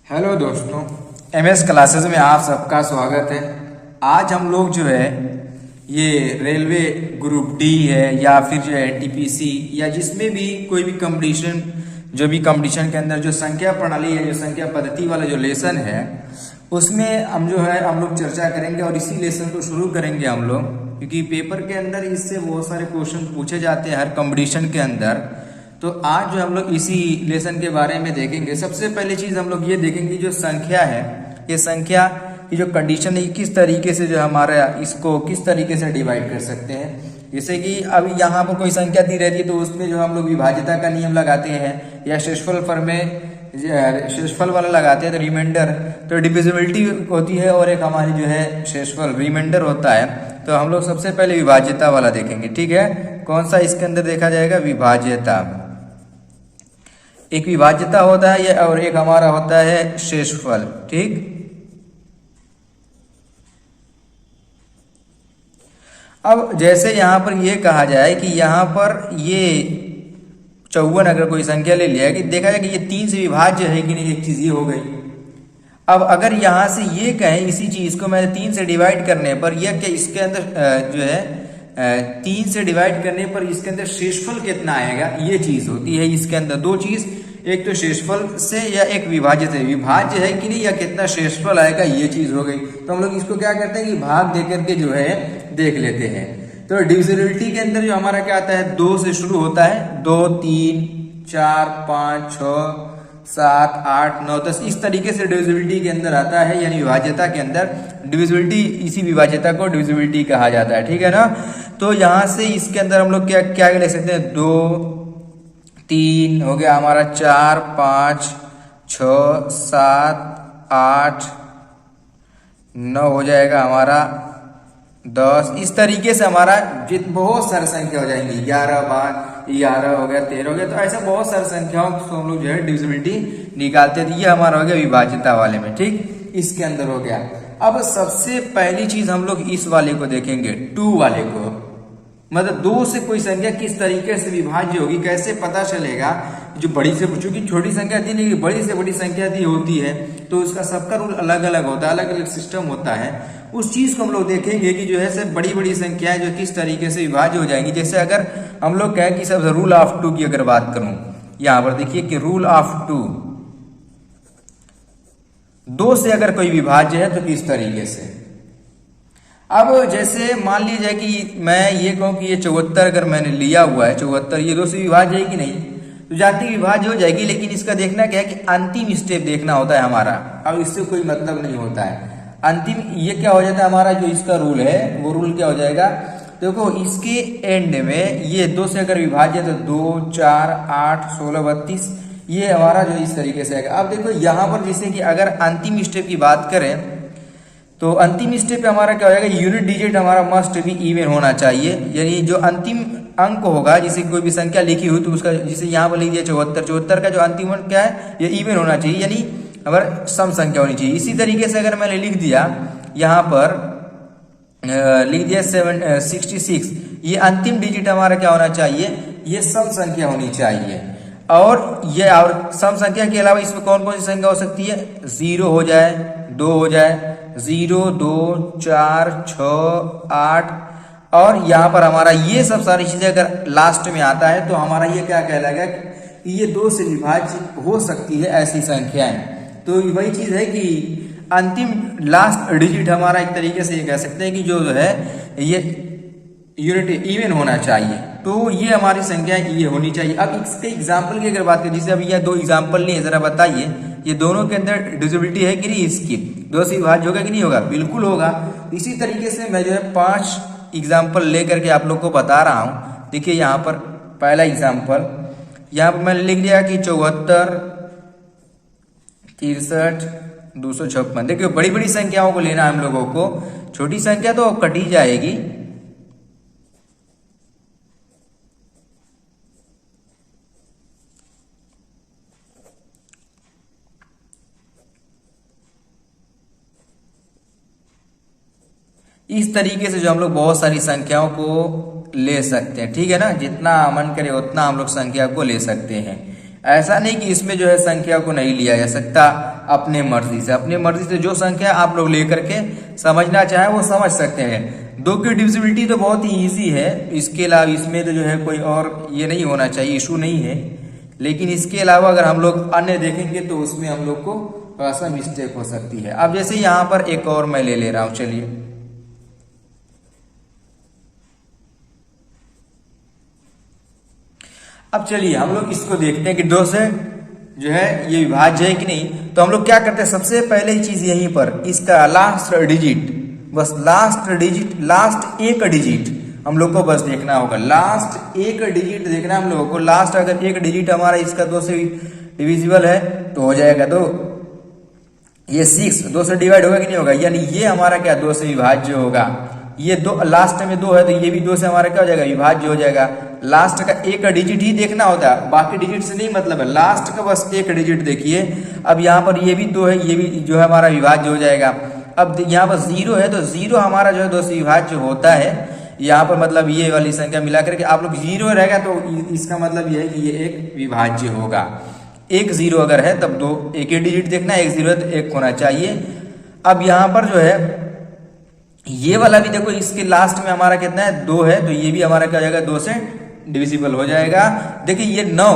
Hello दोस्तों, MS classes में आप सबका स्वागत है। आज हम लोग जो है ये रेलवे ग्रुप डी है या फिर जो है एनटीपीसी या जिसमें भी कोई भी कंपटीशन के अंदर जो संख्या प्रणाली है, जो संख्या पद्धति वाला जो लेसन है, उसमें हम लोग चर्चा करेंगे और इसी लेसन को शुरू करेंगे हम लोग, क्योंकि पेपर के अंदर इससे बहुत सारे क्वेश्चन पूछे जाते हैं हर कंपटीशन के अंदर। तो आज जो हम लोग इसी लेसन के बारे में देखेंगे। सबसे पहली चीज हम लोग ये देखेंगे, जो संख्या है, ये संख्या की जो कंडीशन है किस तरीके से जो हमारा इसको किस तरीके से डिवाइड कर सकते हैं। जैसे कि अभी यहाँ पर कोई संख्या दी रहती है तो उसमें जो हम लोग विभाज्यता का नियम लगाते हैं या शेषफल वाला लगाते हैं, तो रिमाइंडर तो डिविजिबिलिटी होती है और एक हमारी जो है शेषफल रिमाइंडर होता है। तो हम लोग सबसे पहले विभाज्यता वाला देखेंगे। ठीक है, कौन सा इसके अंदर देखा जाएगा? विभाज्यता। एक विभाज्यता होता है और एक हमारा होता है शेषफल। ठीक, अब जैसे यहां पर ये कहा जाए कि यहां पर ये 54 अगर कोई संख्या ले लिया कि देखा जाए कि ये 3 से विभाज्य है कि नहीं, एक चीज ये हो गई। अब अगर यहां से ये कहें इसी चीज को मैं 3 से डिवाइड करने पर यह क्या इसके अंदर जो है 3 से डिवाइड करने पर इसके अंदर शेषफल कितना आएगा, ये चीज होती है इसके अंदर। दो चीज, एक तो शेषफल से या एक विभाज्य से, विभाज्य है कि नहीं या कितना शेषफल आएगा, ये चीज हो गई। तो हम लोग इसको क्या करते हैं कि भाग दे करके जो है देख लेते हैं। तो डिविजिबिलिटी के अंदर जो हमारा क्या आता है, 2 से शुरू होता है, 2 3 4 5 6 7 8 9 10, इस तरीके से डिविजिबिलिटी के अंदर आता है, यानी विभाज्यता के अंदर डिविजिबिलिटी, इसी विभाज्यता को डिविजिबिलिटी कहा जाता है। ठीक है ना। तो यहां से इसके अंदर हम लोग क्या क्या ले सकते हैं, 2 3 हो गया हमारा, 4 5 6 7 8 9 हो जाएगा हमारा, 10, इस तरीके से हमारा बहुत सारी संख्या हो जाएंगी, 11 11 हो गया, 13 हो गया। तो ऐसा बहुत सारी संख्याओं को हम लोग जो है डिविजिबिलिटी निकालते थे। ये हमारा हो गया विभाज्यता वाले में। ठीक, इसके अंदर हो गया। अब सबसे पहली चीज हम लोग इस वाले को देखेंगे, 2 वाले को, मतलब 2 से कोई संख्या किस तरीके से विभाज्य होगी, कैसे पता चलेगा। जो बड़ी से, चूंकि छोटी संख्या दी नहीं, बड़ी से बड़ी संख्या दी होती है तो उसका सबका रूल अलग अलग होता है, अलग अलग सिस्टम होता है। उस चीज को हम लोग देखेंगे कि जो है सब बड़ी बड़ी संख्याएं जो किस तरीके से विभाज्य हो जाएंगी। जैसे अगर हम लोग कहें कि सब रूल ऑफ 2 की अगर बात करूं, यहां पर देखिए कि रूल ऑफ 2 से अगर कोई विभाज्य है तो किस तरीके से। अब जैसे मान लीजिए कि मैं ये कहूं कि ये 74 अगर मैंने लिया हुआ है, 74 ये 2 से विभाज्य है कि नहीं, तो जाति विभाज्य हो जाएगी। लेकिन इसका देखना क्या है कि अंतिम स्टेप देखना होता है हमारा। अब इससे कोई मतलब नहीं होता है अंतिम, ये क्या हो जाता है हमारा जो इसका रूल है, वो रूल क्या हो जाएगा, देखो इसके एंड में ये 2 से अगर विभाज्य तो 2 4 8 16 32, ये हमारा जो इस तरीके से आएगा। अब देखो यहाँ पर जैसे कि अगर अंतिम स्टेप की बात करें तो अंतिम स्टेप पे हमारा क्या हो जाएगा, यूनिट डिजिट हमारा मस्ट भी इवन होना चाहिए, यानी जो अंतिम अंक होगा, जैसे कोई भी संख्या लिखी हुई तो उसका, जैसे यहाँ पर लिख दिया 74 का जो अंतिम अंक क्या है, ये इवन होना चाहिए, यानी हमारा सम संख्या होनी चाहिए। इसी तरीके से अगर मैंने लिख दिया यहाँ पर लिख दिया 66, ये अंतिम डिजिट हमारा क्या होना चाहिए, ये सम संख्या होनी चाहिए। और ये और सम संख्या के अलावा इसमें कौन कौन सी संख्या हो सकती है, 0 हो जाए, 2 हो जाए, 0 2 4 6 8, और यहाँ पर हमारा ये सब सारी चीजें अगर लास्ट में आता है तो हमारा ये क्या कहलाएगा कि ये 2 से विभाज्य हो सकती है ऐसी संख्याएं। तो वही चीज है कि अंतिम लास्ट डिजिट हमारा एक तरीके से ये कह सकते हैं कि जो है ये यूनिट इवन होना चाहिए। तो ये हमारी संख्या ये होनी चाहिए। अब इसके एग्जाम्पल की अगर बात करें, जैसे अभी यह 2 एग्जाम्पल लिए, जरा बताइए ये दोनों के अंदर डिविजिबिलिटी है कि नहीं, इसकी 2 से विभाज्य होगा कि नहीं होगा, बिल्कुल होगा। इसी तरीके से मैं जो है 5 एग्जाम्पल लेकर के आप लोग को बता रहा हूं। देखिए यहाँ पर पहला एग्जाम्पल, यहाँ पर मैंने लिख दिया कि 74 63 256। देखिए बड़ी बड़ी संख्याओं को लेना हम लोगों को, छोटी संख्या तो कट ही जाएगी। इस तरीके से जो हम लोग बहुत सारी संख्याओं को ले सकते हैं। ठीक है ना, जितना मन करे उतना हम लोग संख्या को ले सकते हैं। ऐसा नहीं कि इसमें जो है संख्या को नहीं लिया जा सकता, अपने मर्जी से जो संख्या आप लोग लेकर के समझना चाहे वो समझ सकते हैं। 2 की डिविजिबिलिटी तो बहुत ही ईजी है, इसके अलावा इसमें तो जो है कोई और ये नहीं होना चाहिए, इशू नहीं है। लेकिन इसके अलावा अगर हम लोग अन्य देखेंगे तो उसमें हम लोग को थोड़ा सा मिस्टेक हो सकती है। अब जैसे यहाँ पर एक और मैं ले रहा हूं, चलिए अब चलिए हम लोग इसको देखते हैं कि 2 से जो है ये विभाज्य है कि नहीं। तो हम लोग क्या करते हैं, सबसे पहले ही चीज यहीं पर इसका लास्ट डिजिट, बस लास्ट एक डिजिट हम लोग को बस देखना होगा। लास्ट एक डिजिट देखना हम लोगों को। लास्ट अगर एक डिजिट हमारा इसका 2 से डिविजिबल है तो हो जाएगा 2। ये 6 2 से डिवाइड होगा कि नहीं होगा, यानी ये हमारा क्या 2 से विभाज्य होगा। ये 2 लास्ट में 2 है तो ये भी 2 से हमारा क्या हो जाएगा, विभाज्य हो जाएगा। लास्ट का एक डिजिट ही देखना होता है, बाकी डिजिट से नहीं मतलब है, लास्ट का बस एक डिजिट देखिए। अब यहाँ पर ये भी 2 है, ये भी जो है हमारा विभाज्य हो जाएगा। अब यहाँ पर 0 है तो 0 हमारा जो है 2 से विभाज्य होता है। यहाँ पर मतलब ये वाली संख्या मिलाकर के आप लोग 0 रहेगा तो इसका मतलब ये है कि ये एक विभाज्य होगा। एक 0 अगर है तब 2 एक ही डिजिट देखना, एक 0 है तो 1 होना चाहिए। अब यहाँ पर जो है ये वाला भी देखो, इसके लास्ट में हमारा कितना है 2 है तो ये भी हमारा क्या हो जाएगा 2 से डिविजिबल हो जाएगा। देखिए ये 9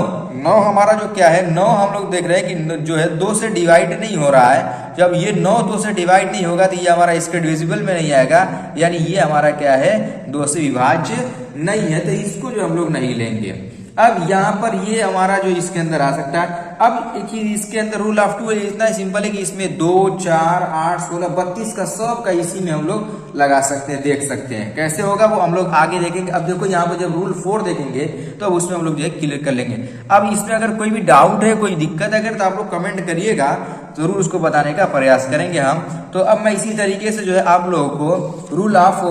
हमारा जो क्या है 9 हम लोग देख रहे हैं कि जो है 2 से डिवाइड नहीं हो रहा है। जब ये 9 2 से डिवाइड नहीं होगा तो ये हमारा इसके डिविजिबल में नहीं आएगा, यानी ये हमारा क्या है 2 से विभाज्य नहीं है, तो इसको जो हम लोग नहीं लेंगे। अब यहाँ पर ये हमारा जो इसके अंदर आ सकता है। अब एक ही इसके अंदर रूल ऑफ 2 इतना सिंपल है कि इसमें 2 4 8 16 32 का सब का इसी में हम लोग लगा सकते हैं, देख सकते हैं। कैसे होगा वो हम लोग आगे देखेंगे। अब देखो यहाँ पर जब रूल 4 देखेंगे तो अब उसमें हम लोग जो है क्लियर कर लेंगे। अब इसमें अगर कोई भी डाउट है, कोई दिक्कत है तो आप लोग कमेंट करिएगा, जरूर उसको बताने का प्रयास करेंगे हम। तो अब मैं इसी तरीके से जो है आप लोगों को रूल ऑफ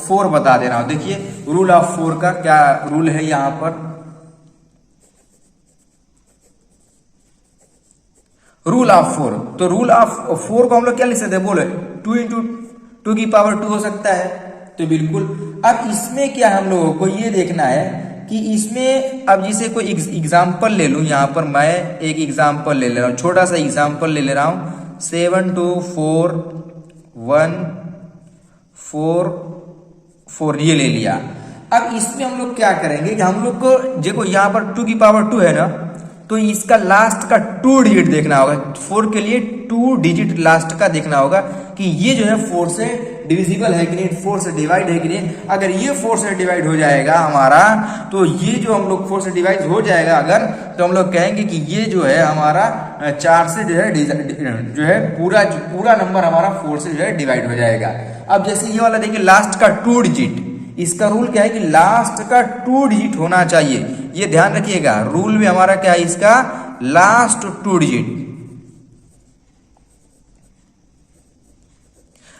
4 बता दे रहा हूँ। देखिए रूल ऑफ 4 का क्या रूल है यहाँ पर। रूल ऑफ 4, तो रूल ऑफ 4 को हम लोग क्या लिख सकते हैं, बोले 2 इंटू 2 की पावर 2 हो सकता है, तो बिल्कुल। अब इसमें क्या हम लोगों को ये देखना है कि इसमें अब जैसे कोई एग्जाम्पल ले लूं, यहाँ पर मैं एक एग्जाम्पल ले रहा हूं, छोटा सा एग्जाम्पल ले रहा हूं 7 2 4 1 4 4 ये ले लिया। अब इसमें हम लोग क्या करेंगे कि हम लोग को देखो यहाँ पर 2 की पावर 2 है ना, तो इसका लास्ट का 2 डिजिट देखना होगा। 4 के लिए 2 डिजिट लास्ट का देखना होगा कि ये जो है 4 से डिविजिबल है कि नहीं, 4 से डिवाइड है कि नहीं। अगर ये 4 से डिवाइड हो जाएगा हमारा, तो ये जो हम लोग 4 से डिवाइड हो जाएगा अगर, तो हम लोग कहेंगे कि ये जो है हमारा 4 से जो है पूरा नंबर हमारा 4 से जो है डिवाइड हो जाएगा। अब जैसे ये वाला देखिए लास्ट का 2 डिजिट, इसका रूल क्या है कि लास्ट का 2 डिजिट होना चाहिए, ये ध्यान रखिएगा। रूल में हमारा क्या है इसका लास्ट 2 डिजिट।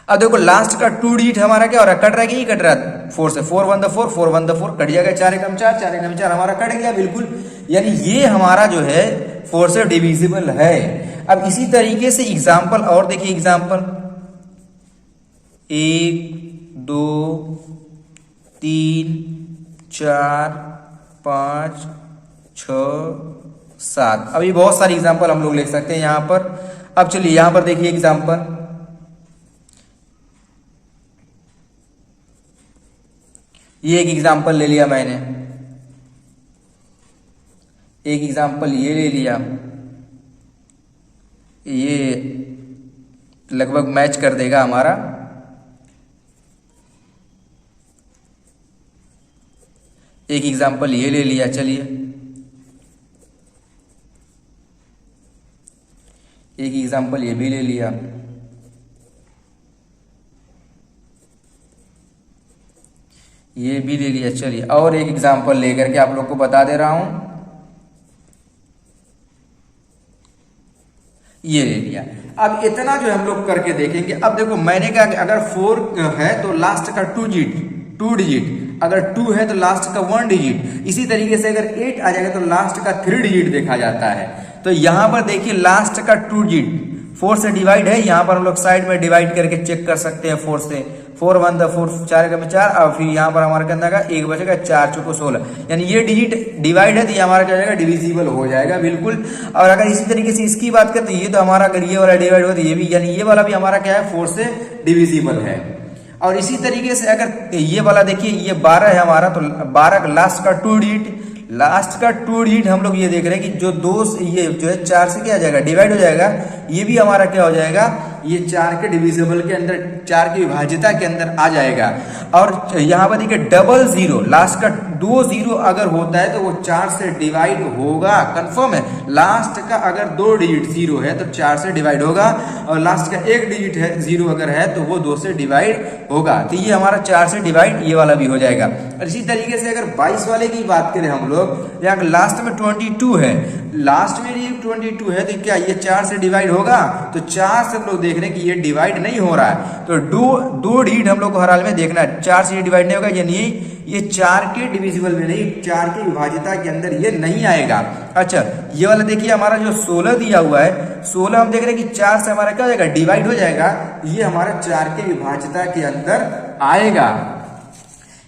अब देखो लास्ट का 2 डिजिट हमारा क्या हो रहा है, कट रहा है कि नहीं कट रहा है 4 से। 4 1 4 4 1 4 कट जाएगा, 4 एकम 4 4 एकम 4 हमारा कट गया बिल्कुल, यानी ये हमारा जो है 4 से डिविजिबल है। अब इसी तरीके से एग्जाम्पल और देखिए, एग्जाम्पल 1 2 3 4 5 6 7। अभी बहुत सारी एग्जाम्पल हम लोग लिख सकते हैं यहाँ पर। अब चलिए यहाँ पर देखिए एग्जाम्पल, ये एक एग्जाम्पल ले लिया मैंने, एक एग्जाम्पल ये ले लिया, ये लगभग मैच कर देगा हमारा। एक एग्जाम्पल ये ले लिया, चलिए एक एग्जाम्पल ये भी ले लिया, ये भी ले लिया। चलिए और एक एग्जाम्पल लेकर के आप लोग को बता दे रहा हूं, ये ले लिया। अब इतना जो हम लोग करके देखेंगे। अब देखो मैंने कहा कि अगर 4 है तो लास्ट का 2 डिजिट, अगर 2 है तो लास्ट का 1 डिजिट। इसी तरीके से अगर 8 आ जाएगा तो लास्ट का 3 डिजिट देखा जाता है। तो यहां पर देखिए लास्ट का 2 डिजिट 4 से डिवाइड है, यहां पर हम लोग साइड में डिवाइड करके चेक कर सकते हैं 4 से। 4 1 4, 4 का में 4, और फिर यहाँ पर हमारा कितना का 1 बचेगा, 4 चौको 16, यानी ये डिजिट डिवाइड है तो ये हमारा क्या हो जाएगा, डिविजिबल हो जाएगा बिल्कुल। और अगर इसी तरीके से इसकी बात करें तो ये तो हमारा अगर ये वाला डिवाइड हो तो ये भी, यानी ये वाला भी हमारा क्या है, 4 से डिविजिबल है। और इसी तरीके से अगर ये वाला देखिए, ये 12 है हमारा, तो 12 का लास्ट का 2 डिजिट, लास्ट का 2 डिजिट हम लोग ये देख रहे हैं कि जो 2 ये जो है 4 से क्या आ जाएगा, डिवाइड हो जाएगा, ये भी हमारा क्या हो जाएगा, ये 4 के डिविजिबल के अंदर, 4 की विभाज्यता के अंदर आ जाएगा। और यहाँ पर देखिए डबल जीरो, लास्ट का 2 जीरो अगर होता है तो वो 4 से डिवाइड होगा, कंफर्म है। लास्ट का अगर 2 डिजिट जीरो है तो 4 से डिवाइड होगा, और लास्ट का 1 डिजिट है जीरो अगर है तो वो 2 से डिवाइड होगा। तो ये हमारा 4 से डिवाइड ये वाला भी हो जाएगा। और इसी तरीके से अगर 22 वाले की बात करें हम लोग, यहाँ लास्ट में 22 है, लास्ट में ये 22 है तो क्या ये 4 से डिवाइड होगा, तो 4 से हम लोग देख रहे हैं कि ये डिवाइड नहीं हो रहा है, तो दो डिजिट हम लोग को हर हाल में देखना है, 4 से ये डिवाइड नहीं होगा, यानी ये 4 के डिविजिबल में नहीं, 4 की विभाज्यता के अंदर ये नहीं आएगा। अच्छा ये वाला देखिए हमारा जो 16 दिया हुआ है, 16 हम देख रहे हैं कि 4 से हमारा क्या हो जाएगा, डिवाइड हो जाएगा, ये हमारा 4 के विभाज्यता के अंदर आएगा।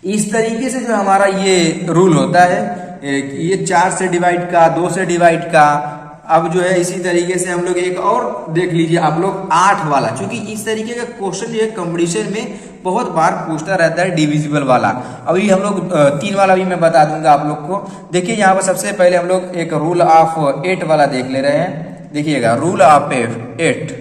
इस तरीके से जो हमारा ये रूल होता है, ये 4 से डिवाइड का, 2 से डिवाइड का। अब जो है इसी तरीके से हम लोग एक और देख लीजिए आप लोग 8 वाला, क्योंकि इस तरीके का क्वेश्चन जो है कंपटीशन में बहुत बार पूछता रहता है डिविजिबल वाला। अभी हम लोग 3 वाला भी मैं बता दूंगा आप लोग को। देखिए यहाँ पर सबसे पहले हम लोग एक रूल ऑफ 8 वाला देख ले रहे हैं, देखिएगा रूल ऑफ 8।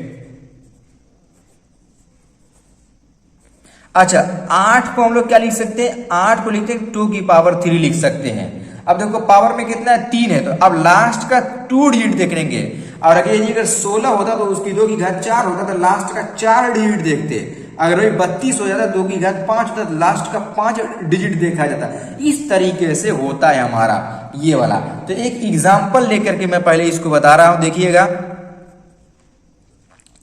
अच्छा 8 को हम लोग क्या लिख सकते हैं, 8 को लिखते हैं 2 की पावर 3 लिख सकते हैं। अब देखो पावर में कितना है, 3 है, तो अब लास्ट का 2 डिजिट देख लेंगे। और अगर 16 होता तो उसकी 2 की घात 4 होता, तो लास्ट का 4 डिजिट देखते। अगर वही 32 हो जाता, 2 की घात 5 होता, तो लास्ट का 5 डिजिट देखा जाता। इस तरीके से होता है हमारा ये वाला। तो एक एग्जाम्पल लेकर के मैं पहले इसको बता रहा हूं, देखिएगा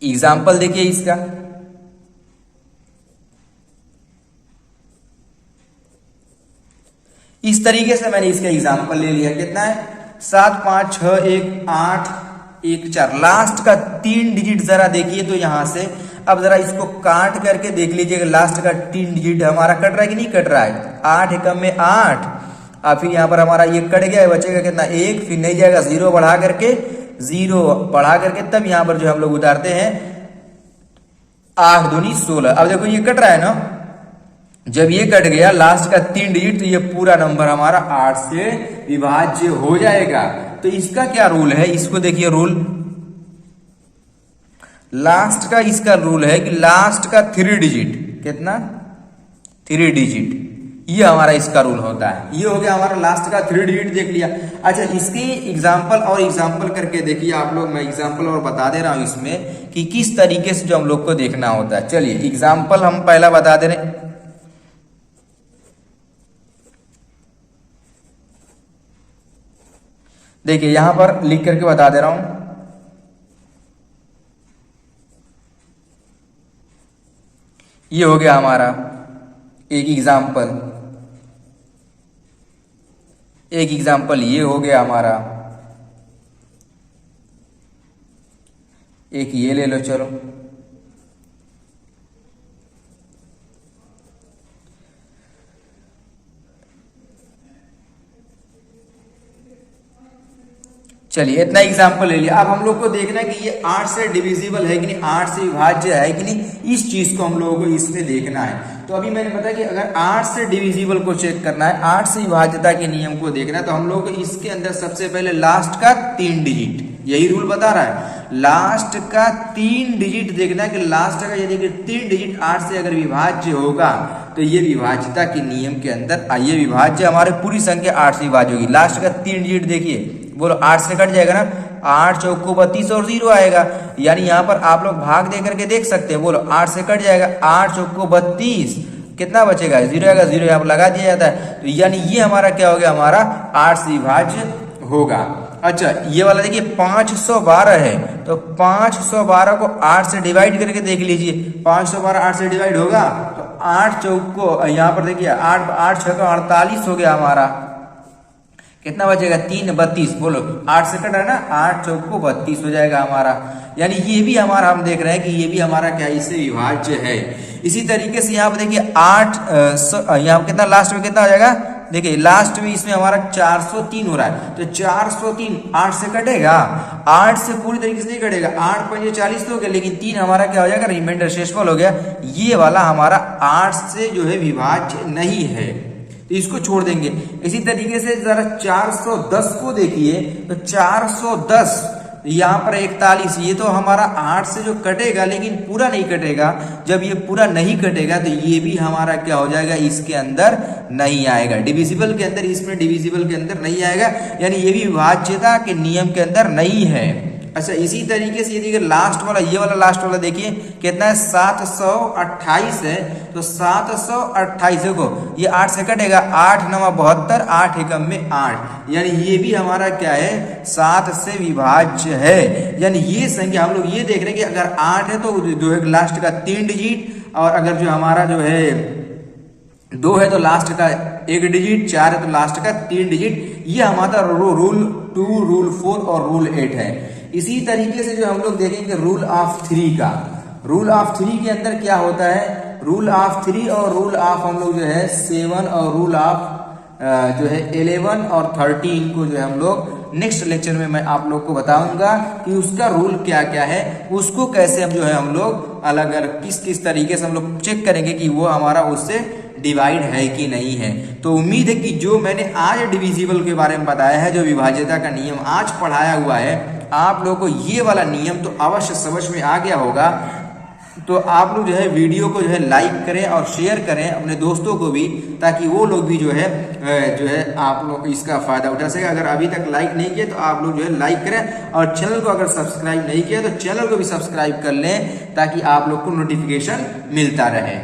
एग्जाम्पल देखिए इसका। इस तरीके से मैंने इसका एग्जाम्पल ले लिया, कितना है 7 5 6 1 8 1 4, लास्ट का 3 डिजिट जरा देखिए तो यहां से। अब जरा इसको काट करके देख लीजिएगा, लास्ट का 3 डिजिट हमारा कट रहा है कि नहीं कट रहा है, 8 एकम में 8, और फिर यहाँ पर हमारा ये कट गया है, बचेगा कितना 1, फिर नहीं जाएगा 0 बढ़ा करके, 0 बढ़ा करके तब यहाँ पर जो हम लोग उतारते हैं 8 दूनी 16। अब देखो ये कट रहा है ना, जब ये कट गया लास्ट का 3 डिजिट, तो ये पूरा नंबर हमारा 8 से विभाज्य हो जाएगा। तो इसका क्या रूल है, इसको देखिए रूल, लास्ट का इसका रूल है कि लास्ट का 3 डिजिट, कितना 3 डिजिट, ये हमारा इसका रूल होता है। ये हो गया हमारा लास्ट का 3 डिजिट देख लिया। अच्छा इसकी एग्जाम्पल और एग्जाम्पल करके देखिए आप लोग, मैं एग्जाम्पल और बता दे रहा हूं इसमें कि किस तरीके से जो हम लोग को देखना होता है। चलिए एग्जाम्पल हम पहला बता दे रहे, देखिए यहां पर लिख करके बता दे रहा हूं, ये हो गया हमारा एक एग्जाम्पल, एक एग्जाम्पल ये हो गया हमारा, एक ये ले लो चलो, चलिए इतना एग्जाम्पल ले लिया। अब हम लोग को देखना है कि ये 8 से डिविजिबल है कि नहीं, 8 से विभाज्य है कि नहीं, इस चीज को हम लोगों को इसमें देखना है। तो अभी मैंने बताया कि अगर 8 से डिविजिबल को चेक करना है, 8 से विभाज्यता के नियम को देखना है, तो हम लोग को इसके अंदर सबसे पहले लास्ट का 3 डिजिट, यही रूल बता रहा है, लास्ट का 3 डिजिट देखना है कि लास्ट का यदि 3 डिजिट 8 से अगर विभाज्य होगा तो ये विभाज्यता के नियम के अंदर आइए, विभाज्य हमारे पूरी संख्या 8 से विभाज्य होगी। लास्ट का 3 डिजिट देखिए, बोलो 8 से कट जाएगा ना, 8 चौको 32 और 0 आएगा, यानी यहाँ पर आप लोग भाग दे करके देख सकते हैं, बोलो 8 से कट जाएगा, 8 चौको 32, कितना बचेगा 0 आएगा, 0 यहाँ पर लगा दिया जाता है, तो यानी ये हमारा क्या हो गया, हमारा 8 से विभाज्य होगा। अच्छा ये वाला देखिए 512 है, तो 512 को 8 से डिवाइड करके देख लीजिए, 512 8 से डिवाइड होगा तो 8 चौको यहाँ पर देखिए 8 8 6 का 48 हो गया हमारा, कितना बचेगा 3 32, बोलो 8 से कट है ना, 8 चौको 32 हो जाएगा हमारा। यानी ये भी हमारा हम देख रहे हैं कि ये भी हमारा क्या इससे विभाज्य है। इसी तरीके से यहाँ पे देखिए 8 यहाँ कितना लास्ट में कितना हो जाएगा, देखिए लास्ट में इसमें हमारा 403 हो रहा है, तो 403 8 से कटेगा, 8 से पूरी तरीके से नहीं कटेगा, 8 पंजे 40 तो हो गया, लेकिन 3 हमारा क्या हो जाएगा, रिमाइंडर शेषफल हो गया। ये वाला हमारा 8 से जो है विभाज्य नहीं है, तो इसको छोड़ देंगे। इसी तरीके से जरा 410 को देखिए, तो 410 यहाँ पर 41, ये तो हमारा 8 से जो कटेगा लेकिन पूरा नहीं कटेगा। जब ये पूरा नहीं कटेगा तो ये भी हमारा क्या हो जाएगा, इसके अंदर नहीं आएगा, डिविजिबल के अंदर, इसमें डिविजिबल के अंदर नहीं आएगा, यानी ये भी विभाज्यता के नियम के अंदर नहीं है। अच्छा, इसी तरीके से ये देखिए लास्ट वाला, ये वाला लास्ट वाला देखिए कितना है, 728 है, तो 728 देखो ये 8 से कटेगा, 8 9 72, 8 एकम में 8, यानी ये भी हमारा क्या है, 7 से विभाज्य है। यानी ये संख्या हम लोग ये देख रहे हैं कि अगर 8 है तो जो है लास्ट का 3 डिजिट, और अगर जो हमारा जो है 2 है तो लास्ट का 1 डिजिट, 4 है तो लास्ट का 3 डिजिट। ये हमारा रूल 2, रूल 4 और रूल 8 है। इसी तरीके से जो हम लोग देखेंगे रूल ऑफ 3 का, रूल ऑफ 3 के अंदर क्या होता है, रूल ऑफ 3 और रूल ऑफ हम लोग जो है 7 और रूल ऑफ जो है 11 और 13 को जो है हम लोग नेक्स्ट लेक्चर में मैं आप लोग को बताऊंगा कि उसका रूल क्या क्या है, उसको कैसे हम जो है हम लोग अलग अलग किस तरीके से हम लोग चेक करेंगे कि वो हमारा उससे डिवाइड है कि नहीं है। तो उम्मीद है कि जो मैंने आज डिविजिबल के बारे में बताया है, जो विभाज्यता का नियम आज पढ़ाया हुआ है, आप लोगों को ये वाला नियम तो अवश्य समझ में आ गया होगा। तो आप लोग जो है वीडियो को जो है लाइक करें और शेयर करें अपने दोस्तों को भी, ताकि वो लोग भी जो है आप लोग इसका फायदा उठा सके। अगर अभी तक लाइक नहीं किया तो आप लोग जो है लाइक करें, और चैनल को अगर सब्सक्राइब नहीं किया तो चैनल को भी सब्सक्राइब कर लें, ताकि आप लोग को नोटिफिकेशन मिलता रहे।